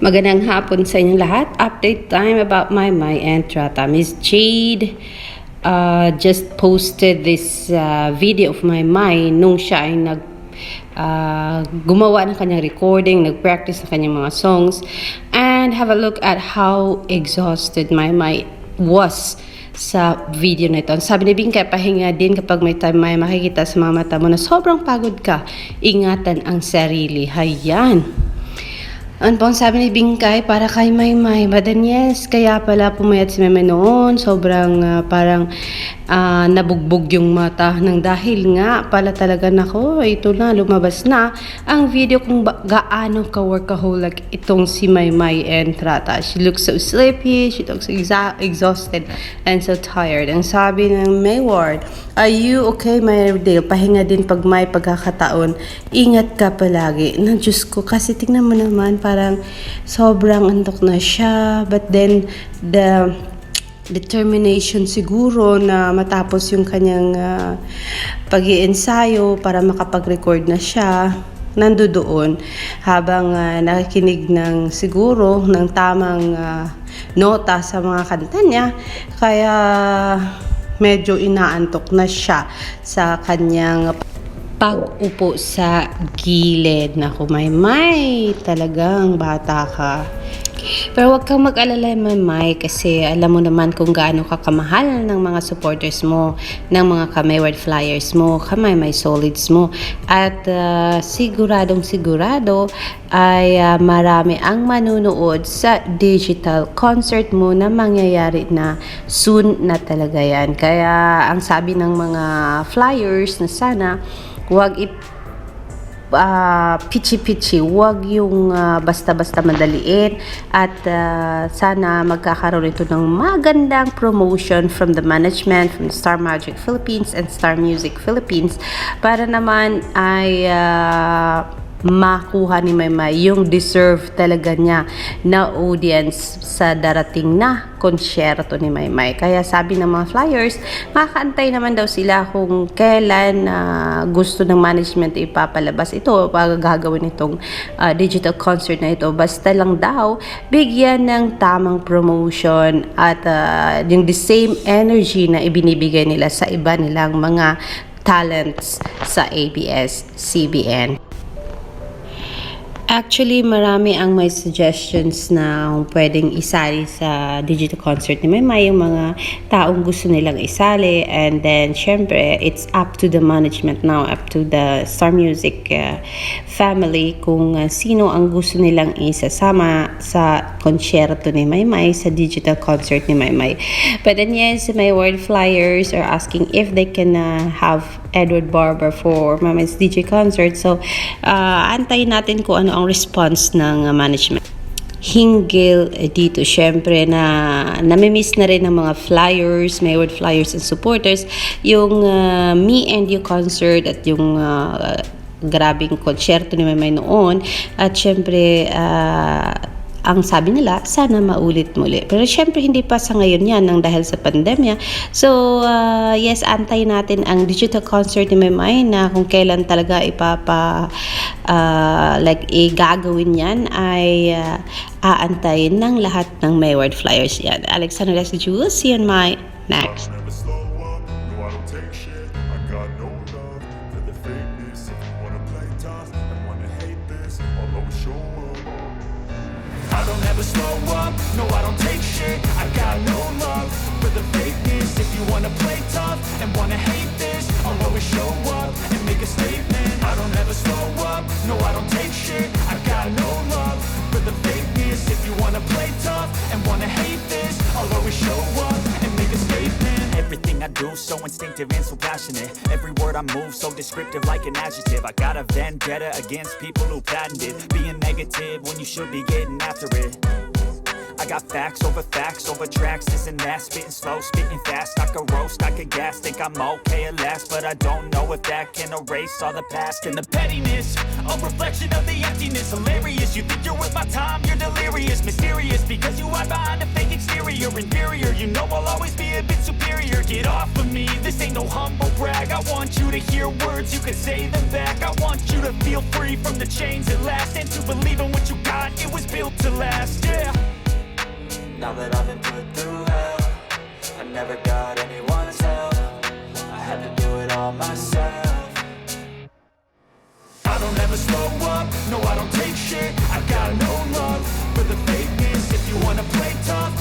Magandang hapon sa inyong lahat. Update time about my and Trata. Miss Jade just posted this video of my nung siya ay gumawa ng kanyang recording, nag-practice ng kanyang mga songs, and have a look at how exhausted my was sa video na ito. Sabi ni Bingkay, pahinga din kapag may time, may makikita sa mga mata mo na sobrang pagod ka. Ingatan ang sarili. Hayan. Ano po ang sabi ni Bingkay? Para kay Maymay. But then yes, kaya pala pumayat si Maymay noon. Sobrang parang nabugbog yung mata ng dahil nga pala talaga nako, ito na, lumabas na ang video kung gaano ka-workaholic itong si Maymay and Trata. She looks so sleepy, she looks exhausted and so tired. Ang sabi ng Mayward, are you okay, Maydale? Pahinga din pag may pagkakataon. Ingat ka palagi. Na Diyos ko, kasi tingnan mo naman, parang sobrang antok na siya. But then, the determination siguro na matapos yung kanyang pag-iensayo para makapag-record na siya, nandoon habang nakikinig ng siguro ng tamang nota sa mga kanta niya. Kaya medyo inaantok na siya sa kanyang pag-upo sa gilid. Naku, Maymay, talagang bata ka. Pero huwag kang mag-alala, Maymay, kasi alam mo naman kung gaano ka kamahal ng mga supporters mo, ng mga ka-Mayward Flyers mo, ka-Maymay Solids mo. At siguradong sigurado ay marami ang manunood sa digital concert mo na mangyayari na soon na talaga yan. Kaya ang sabi ng mga flyers na sana huwag pichi-pichi, huwag yung basta-basta madaliin, at sana magkakaroon ito ng magandang promotion from the management, from Star Magic Philippines and Star Music Philippines, para naman ay makuha ni Maymay yung deserve talaga niya na audience sa darating na konsyerto ni Maymay. Kaya sabi ng mga flyers, makakaantay naman daw sila kung kailan gusto ng management ipapalabas ito, pag gagawin itong digital concert na ito. Basta lang daw bigyan ng tamang promotion at yung the same energy na ibinibigay nila sa iba nilang mga talents sa ABS-CBN. Actually, marami ang may suggestions na pwedeng isali sa digital concert ni Maymay, yung mga taong gusto nilang isali. And then, syempre, it's up to the management now, up to the Star Music family kung sino ang gusto nilang isasama sa konsyerto ni Maymay, sa digital concert ni Maymay. But then, yes, Mayward Flyers are asking if they can have Edward Barber for Maymay's DJ concert. So, antayin natin kung ano ang response ng management hinggil dito. Syempre na namimiss na rin ng mga flyers, Mayward Flyers and supporters, yung Me and You concert at yung grabing konsyerto ni Maymay noon. At syempre ang sabi nila, sana maulit muli. Pero syempre, hindi pa sa ngayon yan nang dahil sa pandemya. So, yes, antay natin ang digital concert ni Maymay na kung kailan talaga gagawin yan ay aantayin ng lahat ng Mayward Flyers yan. Alexander Jules, see you on my next. I don't ever slow up, no I don't take shit. I got no love for the fakeness. If you wanna play tough and wanna hate this, I'll always show up and make a statement. I don't ever slow up, no I don't take shit. I got no love for the fakeness. If you wanna play tough and wanna hate this, I'll always show up and make a statement. Everything I do so instinctive and so passionate. Every word I move so descriptive like an adjective. I got a vendetta against people who patented being negative when you should be getting after it. I got facts over tracks, this and that, spitting slow, spitting fast. I could roast, I could gas, think I'm okay at last, but I don't know if that can erase all the past. And the pettiness, a reflection of the emptiness. Hilarious, you think you're worth my time, you're delirious. Mysterious, because you hide behind a fake exterior. Inferior, you know I'll always be a bit superior. Get off of me, this ain't no humble brag. I want you to hear words, you can say them back. I want you to feel free from the chains at last, and to believe in what you got, it was built to last, yeah. Now that I've been put through hell, I never got anyone's help. I had to do it all myself. I don't ever slow up, no I don't take shit. I got no love for the fakeness. If you wanna play tough,